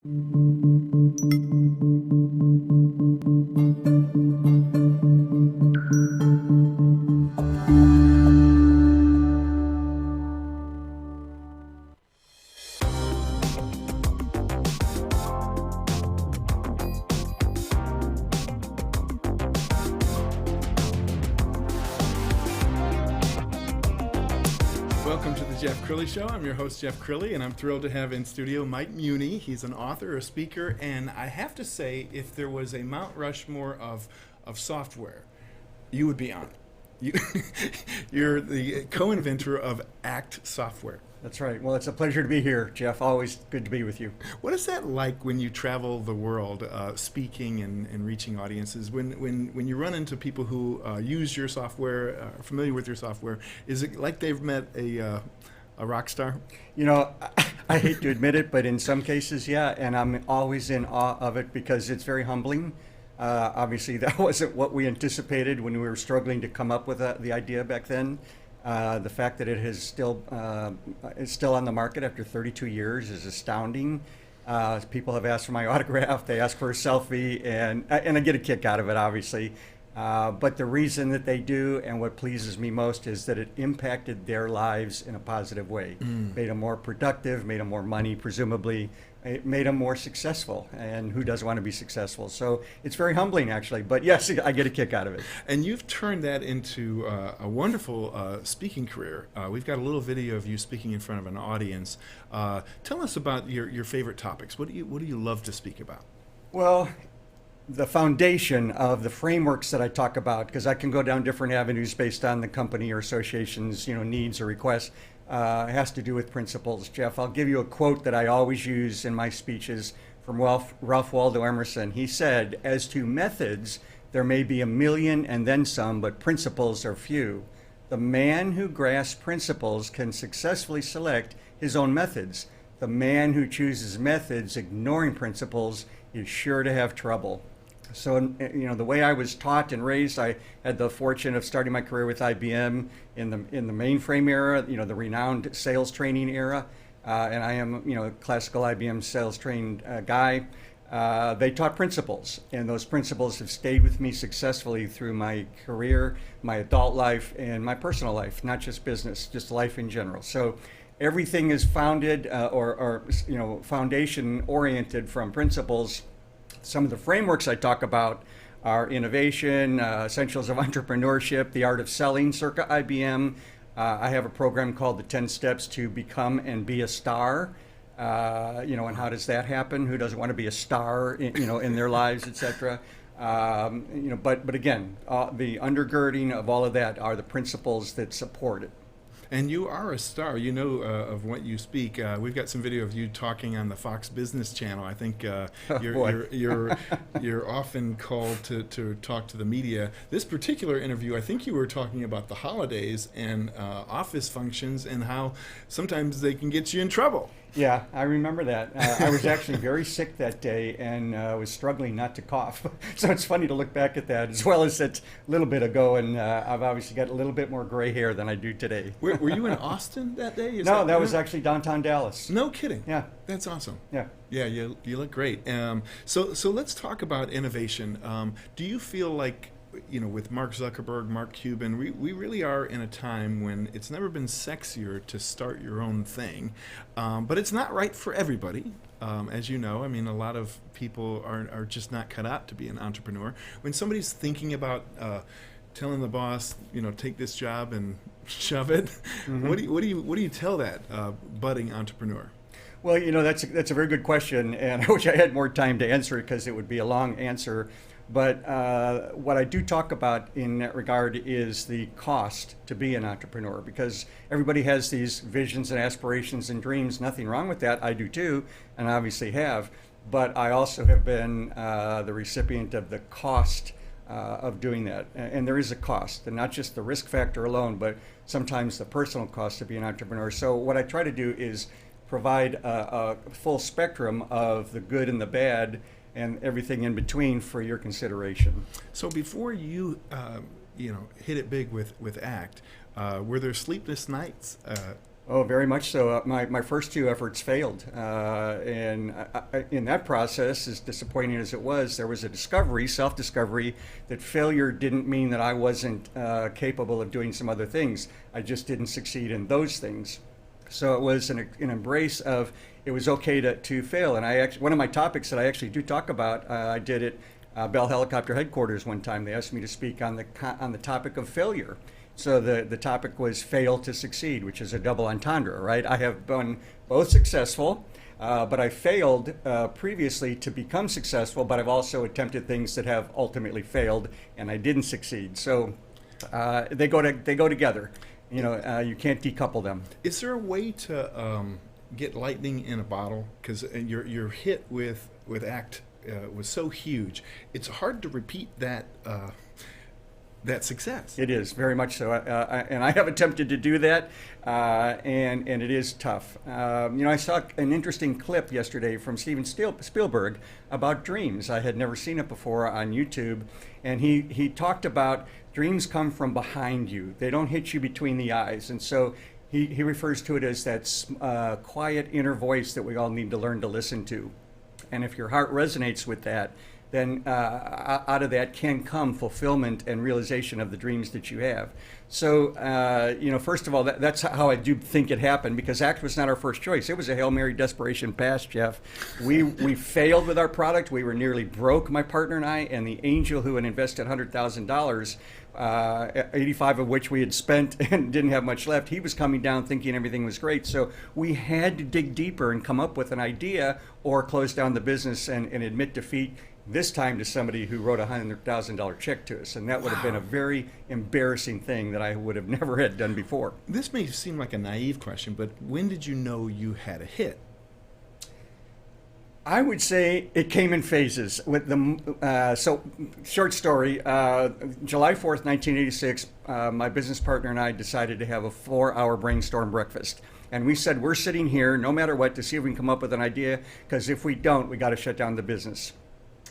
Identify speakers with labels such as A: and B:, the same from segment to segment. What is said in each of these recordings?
A: Welcome to the Jeff Crilley Show. I'm your host, Jeff Crilley, and I'm thrilled to have in studio Mike Muhney. He's an author, a speaker, and I have to say, if there was a Mount Rushmore of software, you would be on it. You're the co-inventor of ACT software.
B: That's right. Well, it's a pleasure to be here, Jeff. Always good to be with you.
A: What is that like when you travel the world speaking and reaching audiences? When you run into people who use your software, are familiar with your software, is it like they've met a rock star?
B: You know, I hate to admit it, but in some cases, yeah, and I'm always in awe of it because it's very humbling. Obviously, that wasn't what we anticipated when we were struggling to come up with the idea back then. The fact that it is still on the market after 32 years is astounding. People have asked for my autograph, they ask for a selfie, and I get a kick out of it, obviously. But the reason that they do, and what pleases me most, is that it impacted their lives in a positive way. Made them more productive, made them more money, presumably. It made them more successful, and who doesn't want to be successful? So it's very humbling, actually, but yes, I get a kick out of it.
A: And you've turned that into a wonderful speaking career. We've got a little video of you speaking in front of an audience. Tell us about your favorite topics. What do you love to speak about?
B: Well, the foundation of the frameworks that I talk about, because I can go down different avenues based on the company or association's needs or requests, has to do with principles. Jeff, I'll give you a quote that I always use in my speeches from Ralph Waldo Emerson. He said, "As to methods, there may be a million and then some, but principles are few. The man who grasps principles can successfully select his own methods. The man who chooses methods ignoring principles is sure to have trouble." So, the way I was taught and raised, I had the fortune of starting my career with IBM in the mainframe era, the renowned sales training era, and I am, a classical IBM sales trained guy. They taught principles, and those principles have stayed with me successfully through my career, my adult life, and my personal life, not just business, just life in general. So everything is founded foundation oriented from principles. Some of the frameworks I talk about are innovation, essentials of entrepreneurship, the art of selling, circa IBM. I have a program called the 10 Steps to Become and Be a Star. And how does that happen? Who doesn't want to be a star, in their lives, etc. But again, the undergirding of all of that are the principles that support it.
A: And you are a star, of what you speak. We've got some video of you talking on the Fox Business Channel. I think you're often called to talk to the media. This particular interview, I think you were talking about the holidays and office functions and how sometimes they can get you in trouble.
B: Yeah, I remember that. I was actually very sick that day and was struggling not to cough. So it's funny to look back at that, as well as it's a little bit ago, and I've obviously got a little bit more gray hair than I do today.
A: Were you in Austin that day?
B: No, that was actually downtown Dallas.
A: No kidding.
B: Yeah.
A: That's awesome.
B: Yeah.
A: Yeah, you look great. So let's talk about innovation. Do you feel like, with Mark Zuckerberg, Mark Cuban, we really are in a time when it's never been sexier to start your own thing, but it's not right for everybody. As you know, a lot of people are just not cut out to be an entrepreneur. When somebody's thinking about telling the boss, take this job and shove it, mm-hmm. What do you tell that budding entrepreneur?
B: Well, that's a very good question, and I wish I had more time to answer it because it would be a long answer. But what I do talk about in that regard is the cost to be an entrepreneur, because everybody has these visions and aspirations and dreams. Nothing wrong with that. I do too, and obviously have. But I also have been the recipient of the cost of doing that. And there is a cost, and not just the risk factor alone, but sometimes the personal cost to be an entrepreneur. So what I try to do is provide a full spectrum of the good and the bad and everything in between for your consideration.
A: So before you, hit it big with ACT, were there sleepless nights
B: Oh, very much so. My first two efforts failed. In that process, as disappointing as it was, there was a discovery, self-discovery, that failure didn't mean that I wasn't capable of doing some other things. I just didn't succeed in those things. So it was an embrace of it was okay to fail. And one of my topics that I actually do talk about, I did at Bell Helicopter Headquarters one time. They asked me to speak on the topic of failure. So the topic was fail to succeed, which is a double entendre, right? I have been both successful, but I failed previously to become successful, but I've also attempted things that have ultimately failed, and I didn't succeed. So they go together. You can't decouple them.
A: Is there a way to get lightning in a bottle? Because your hit with ACT was so huge. It's hard to repeat that success.
B: It is, very much so. And I have attempted to do that, and it is tough. I saw an interesting clip yesterday from Steven Spielberg about dreams. I had never seen it before on YouTube, and he talked about dreams come from behind you. They don't hit you between the eyes. And so he refers to it as that quiet inner voice that we all need to learn to listen to. And if your heart resonates with that, then out of that can come fulfillment and realization of the dreams that you have. So, first of all, that's how I do think it happened, because ACT was not our first choice. It was a Hail Mary desperation pass, Jeff. We failed with our product. We were nearly broke, my partner and I, and the angel who had invested $100,000, 85 of which we had spent and didn't have much left, he was coming down thinking everything was great. So we had to dig deeper and come up with an idea or close down the business and admit defeat, this time to somebody who wrote a $100,000 check to us. And that would have been a very embarrassing thing that I would have never had done before.
A: This may seem like a naive question, but when did you know you had a hit?
B: I would say it came in phases. With so, short story, July 4th, 1986, my business partner and I decided to have a 4-hour brainstorm breakfast. And we said, we're sitting here no matter what to see if we can come up with an idea, because if we don't, we got to shut down the business.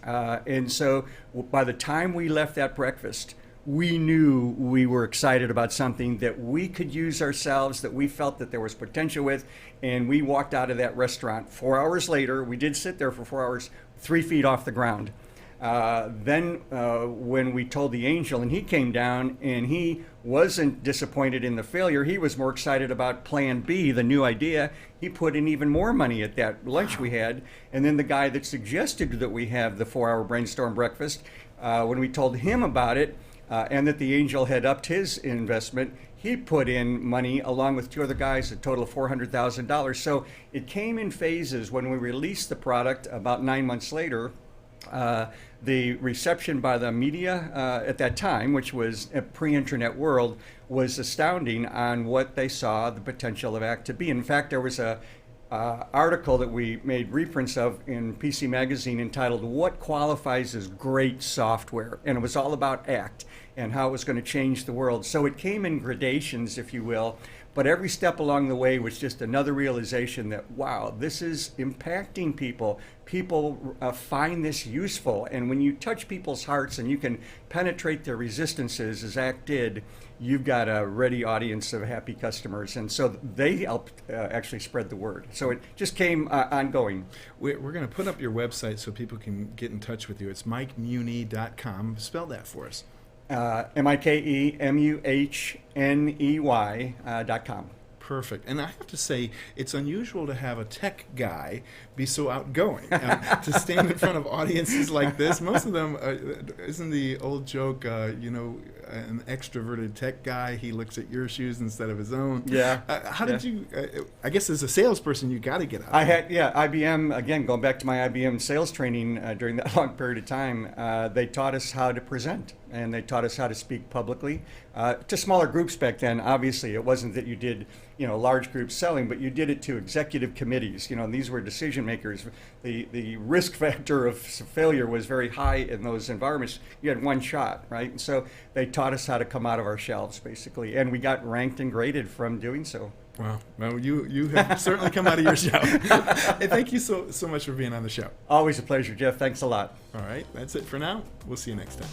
B: And so by the time we left that breakfast, we knew we were excited about something that we could use ourselves, that we felt that there was potential with, and we walked out of that restaurant. 4 hours later, we did sit there for 4 hours, 3 feet off the ground. Then when we told the angel, and he came down, and he wasn't disappointed in the failure, he was more excited about plan B, the new idea. He put in even more money at that lunch we had. And then the guy that suggested that we have the 4-hour brainstorm breakfast, when we told him about it, and that the angel had upped his investment, he put in money along with 2 other guys, a total of $400,000. So it came in phases. When we released the product about 9 months later, the reception by the media at that time, which was a pre-internet world, was astounding on what they saw the potential of ACT to be. In fact, there was a article that we made reprints of in PC Magazine entitled "What Qualifies as Great Software?" And it was all about ACT and how it was going to change the world. So it came in gradations, if you will, but every step along the way was just another realization that, wow, this is impacting people. People find this useful. And when you touch people's hearts and you can penetrate their resistances, as ACT did, you've got a ready audience of happy customers. And so they helped actually spread the word. So it just came ongoing.
A: We're going to put up your website so people can get in touch with you. It's MikeMuhney.com. Spell that for us. MikeMuhney.com.
B: Perfect.
A: And I have to say, it's unusual to have a tech guy be so outgoing, to stand in front of audiences like this. Most of them, isn't the old joke, an extroverted tech guy, he looks at your shoes instead of his own.
B: Yeah.
A: How did you, I guess as a salesperson, you got to get out.
B: IBM, again, going back to my IBM sales training during that long period of time, they taught us how to present. And they taught us how to speak publicly to smaller groups back then. Obviously, it wasn't that you did, large group selling, but you did it to executive committees. And these were decision makers. The risk factor of failure was very high in those environments. You had one shot, right? And so they taught us how to come out of our shells, basically, and we got ranked and graded from doing so.
A: Wow. Well, you have certainly come out of your shell. Hey, thank you so much for being on the show.
B: Always a pleasure, Jeff. Thanks a lot.
A: All right. That's it for now. We'll see you next time.